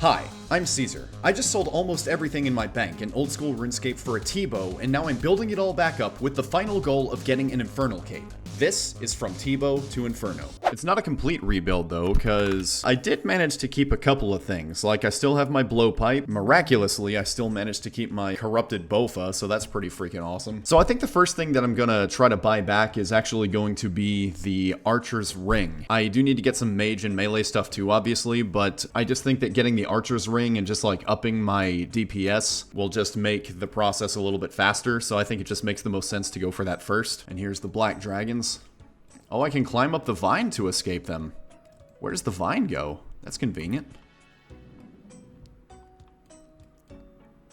Hi, I'm Caesar. I just sold almost everything in my bank in old school RuneScape for a Tbow, and now I'm building it all back up with the final goal of getting an Infernal cape. This is from Tbow to Inferno. It's not a complete rebuild though, because I did manage to keep a couple of things. Like I still have my blowpipe. Miraculously, I still managed to keep my corrupted Bofa, so that's pretty freaking awesome. So I think the first thing that I'm gonna try to buy back is actually going to be the Archer's Ring. I do need to get some mage and melee stuff too, obviously, but I just think that getting the Archer's Ring and just like upping my DPS will just make the process a little bit faster, so I think it just makes the most sense to go for that first. And here's the Black Dragons. Oh, I can climb up the vine to escape them. Where does the vine go? That's convenient.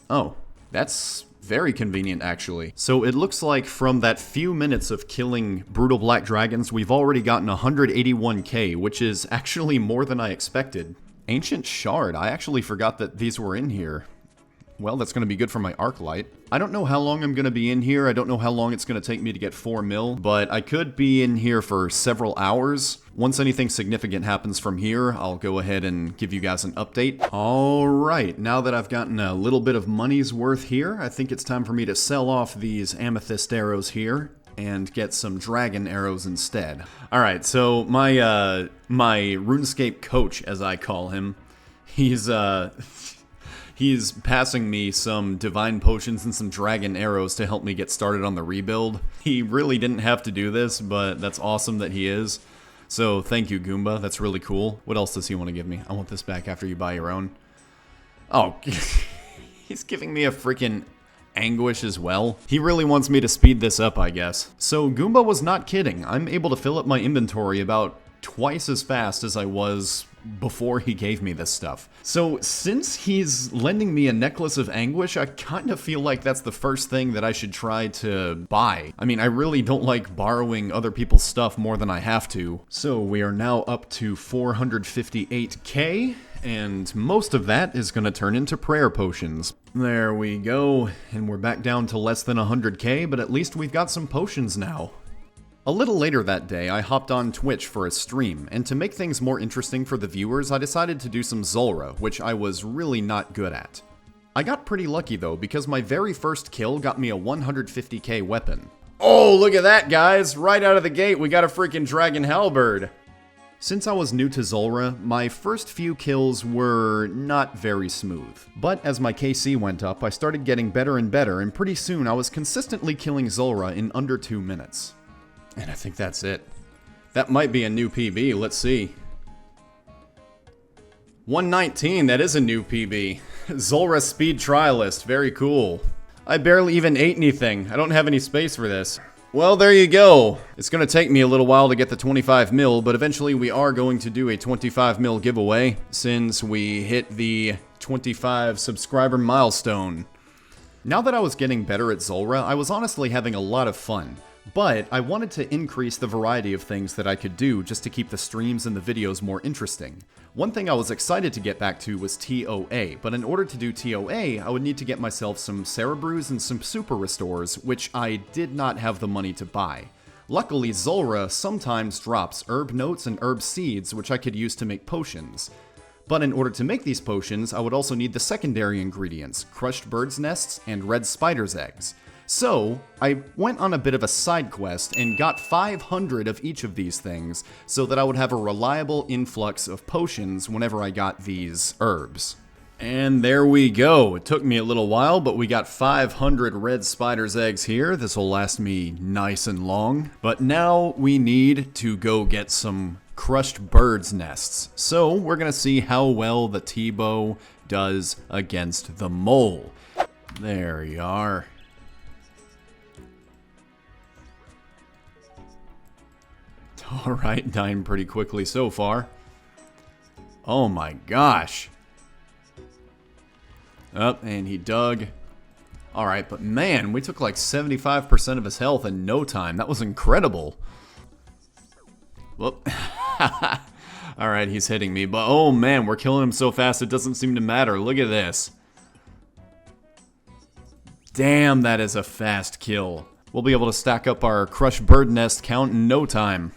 Oh, that's very convenient actually. So it looks like from that few minutes of killing brutal black dragons, we've already gotten 181k, which is actually more than I expected. Ancient Shard, I actually forgot that these were in here. Well, that's going to be good for my arc light. I don't know how long I'm going to be in here. I don't know how long it's going to take me to get 4 mil, but I could be in here for several hours. Once anything significant happens from here, I'll go ahead and give you guys an update. Alright, now that I've gotten a little bit of money's worth here, I think it's time for me to sell off these amethyst arrows here and get some dragon arrows instead. Alright, so my my RuneScape coach, as I call him, he's passing me some divine potions and some dragon arrows to help me get started on the rebuild. He really didn't have to do this, but that's awesome that he is. So thank you, Goomba. That's really cool. What else does he want to give me? I want this back after you buy your own. Oh, he's giving me a freaking anguish as well. He really wants me to speed this up, I guess. So Goomba was not kidding. I'm able to fill up my inventory about twice as fast as I was before he gave me this stuff. So since he's lending me a necklace of anguish, I kind of feel like that's the first thing that I should try to buy. I mean, I really don't like borrowing other people's stuff more than I have to. So we are now up to 458k, and most of that is going to turn into prayer potions. There we go, and we're back down to less than 100k, but at least we've got some potions now. A little later that day, I hopped on Twitch for a stream, and to make things more interesting for the viewers, I decided to do some Zulrah, which I was really not good at. I got pretty lucky though, because my very first kill got me a 150k weapon. Oh, look at that, guys! Right out of the gate, we got a freaking dragon halberd! Since I was new to Zulrah, my first few kills were not very smooth. But as my KC went up, I started getting better and better, and pretty soon I was consistently killing Zulrah in under 2 minutes. And I think that's it. That might be a new PB, let's see. 119, that is a new PB. Zulrah Speed Trialist, very cool. I barely even ate anything. I don't have any space for this. Well, there you go. It's gonna take me a little while to get the 25 mil, but eventually we are going to do a 25 mil giveaway since we hit the 25 subscriber milestone. Now that I was getting better at Zulrah, I was honestly having a lot of fun. But I wanted to increase the variety of things that I could do just to keep the streams and the videos more interesting. One thing I was excited to get back to was TOA, but in order to do TOA, I would need to get myself some Cerebrews and some Super Restores, which I did not have the money to buy. Luckily, Zulrah sometimes drops herb notes and herb seeds, which I could use to make potions. But in order to make these potions, I would also need the secondary ingredients, crushed birds' nests and red spider's eggs. So, I went on a bit of a side quest and got 500 of each of these things so that I would have a reliable influx of potions whenever I got these herbs. And there we go. It took me a little while, but we got 500 red spider's eggs here. This will last me nice and long. But now we need to go get some crushed birds' nests. So, we're gonna see how well the Tbow does against the mole. There you are. Alright, dying pretty quickly so far. Oh my gosh. Up, and he dug. Alright, but man, we took like 75% of his health in no time. That was incredible. Whoop. Alright, he's hitting me, but oh man, we're killing him so fast it doesn't seem to matter. Look at this. Damn, that is a fast kill. We'll be able to stack up our crushed bird nest count in no time.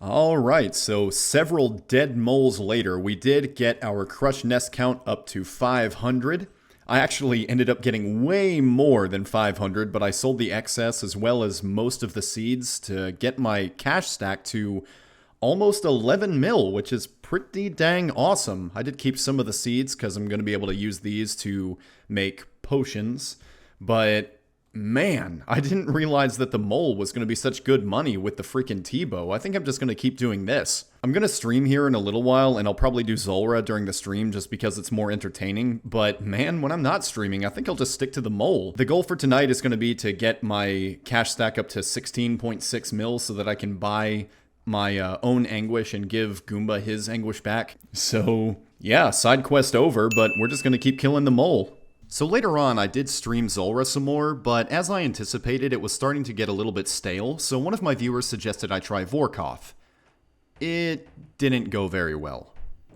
Alright, so several dead moles later, we did get our crushed nest count up to 500. I actually ended up getting way more than 500, but I sold the excess as well as most of the seeds to get my cash stack to almost 11 mil, which is pretty dang awesome. I did keep some of the seeds because I'm going to be able to use these to make potions, but man, I didn't realize that the mole was going to be such good money with the freaking Tbow. I think I'm just going to keep doing this. I'm going to stream here in a little while, and I'll probably do Zulrah during the stream just because it's more entertaining. But man, when I'm not streaming, I think I'll just stick to the mole. The goal for tonight is going to be to get my cash stack up to 16.6 mil so that I can buy my own anguish and give Goomba his anguish back. So yeah, side quest over, but we're just going to keep killing the mole. So later on, I did stream Zulrah some more, but as I anticipated, it was starting to get a little bit stale, so one of my viewers suggested I try Vorkoth. It didn't go very well.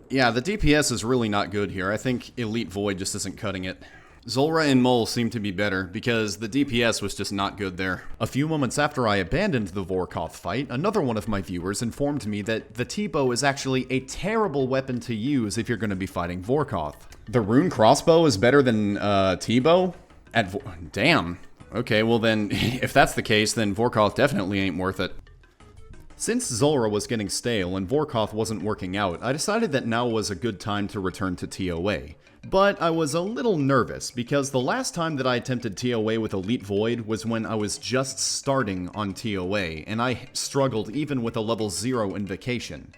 Yeah, the DPS is really not good here. I think Elite Void just isn't cutting it. Zulrah and Mole seemed to be better, because the DPS was just not good there. A few moments after I abandoned the Vorkoth fight, another one of my viewers informed me that the Tbow is actually a terrible weapon to use if you're going to be fighting Vorkoth. The rune crossbow is better than Tbow? Damn. Okay, well then, if that's the case, then Vorkoth definitely ain't worth it. Since Zulrah was getting stale and Vorkoth wasn't working out, I decided that now was a good time to return to TOA. But I was a little nervous, because the last time that I attempted TOA with Elite Void was when I was just starting on TOA, and I struggled even with a level 0 invocation.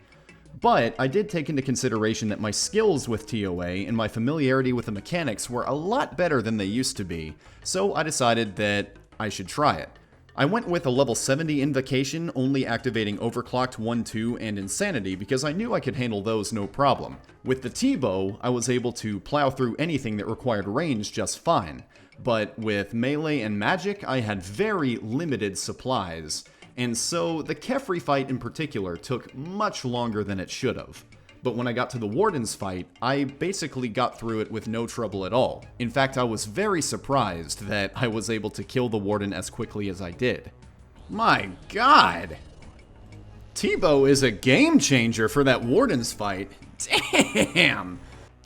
But I did take into consideration that my skills with TOA and my familiarity with the mechanics were a lot better than they used to be, so I decided that I should try it. I went with a level 70 invocation, only activating Overclocked 1-2 and Insanity because I knew I could handle those no problem. With the Tbow, I was able to plow through anything that required range just fine, but with melee and magic, I had very limited supplies, and so the Kefri fight in particular took much longer than it should have. But when I got to the Warden's fight, I basically got through it with no trouble at all. In fact, I was very surprised that I was able to kill the Warden as quickly as I did. My god! Tbow is a game changer for that Warden's fight. Damn!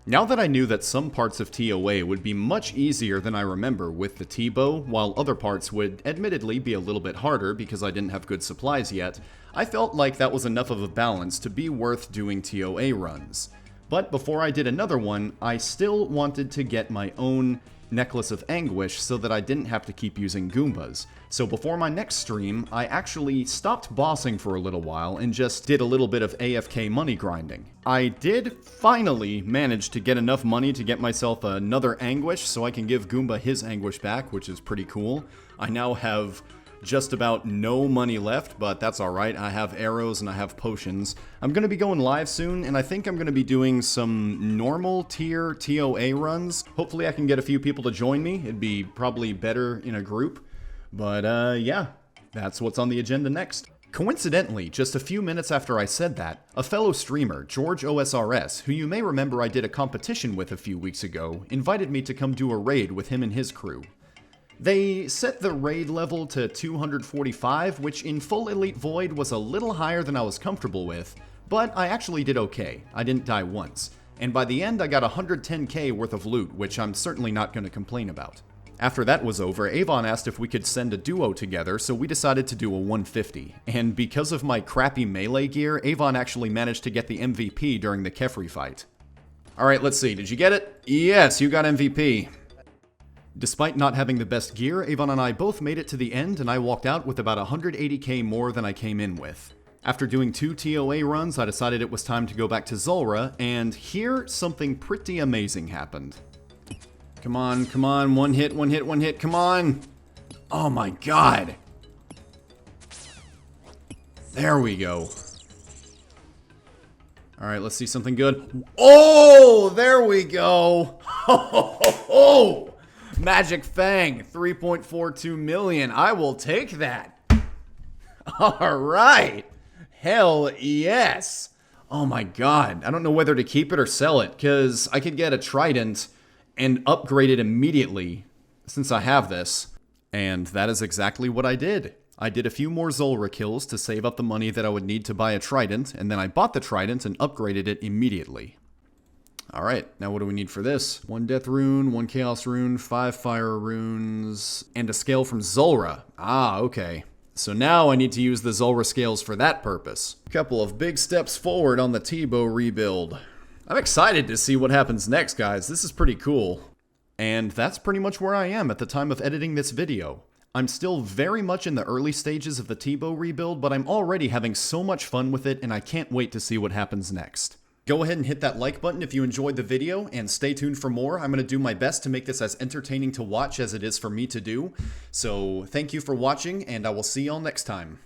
Now that I knew that some parts of TOA would be much easier than I remember with the Tbow, while other parts would admittedly be a little bit harder because I didn't have good supplies yet, I felt like that was enough of a balance to be worth doing TOA runs. But before I did another one, I still wanted to get my own Necklace of Anguish so that I didn't have to keep using Goombas. So before my next stream, I actually stopped bossing for a little while and just did a little bit of AFK money grinding. I did finally manage to get enough money to get myself another Anguish so I can give Goomba his Anguish back, which is pretty cool. I now have just about no money left, but that's alright. I have arrows and I have potions. I'm going to be going live soon, and I think I'm going to be doing some normal tier TOA runs. Hopefully I can get a few people to join me. It'd be probably better in a group. But yeah, that's what's on the agenda next. Coincidentally, just a few minutes after I said that, a fellow streamer, George OSRS, who you may remember I did a competition with a few weeks ago, invited me to come do a raid with him and his crew. They set the raid level to 245, which in full Elite Void was a little higher than I was comfortable with, but I actually did okay. I didn't die once. And by the end I got 110k worth of loot, which I'm certainly not going to complain about. After that was over, Avon asked if we could send a duo together, so we decided to do a 150. And because of my crappy melee gear, Avon actually managed to get the MVP during the Kefri fight. Alright, let's see, did you get it? Yes, you got MVP. Despite not having the best gear, Avon and I both made it to the end, and I walked out with about 180k more than I came in with. After doing 2 TOA runs, I decided it was time to go back to Zulrah, and here something pretty amazing happened. Come on, come on, one hit, come on! Oh my god! There we go. Alright, let's see something good. Oh, there we go! Ho ho ho ho! Magic Fang, 3.42 million. I will take that. Alright. Hell yes. Oh my god. I don't know whether to keep it or sell it, because I could get a trident and upgrade it immediately since I have this. And that is exactly what I did. I did a few more Zulrah kills to save up the money that I would need to buy a trident, and then I bought the trident and upgraded it immediately. Alright, now what do we need for this? 1 death rune, 1 chaos rune, 5 fire runes, and a scale from Zulrah. Ah, okay. So now I need to use the Zulrah scales for that purpose. Couple of big steps forward on the Tbow rebuild. I'm excited to see what happens next, guys. This is pretty cool. And that's pretty much where I am at the time of editing this video. I'm still very much in the early stages of the Tbow rebuild, but I'm already having so much fun with it, and I can't wait to see what happens next. Go ahead and hit that like button if you enjoyed the video, and stay tuned for more. I'm going to do my best to make this as entertaining to watch as it is for me to do. So thank you for watching, and I will see y'all next time.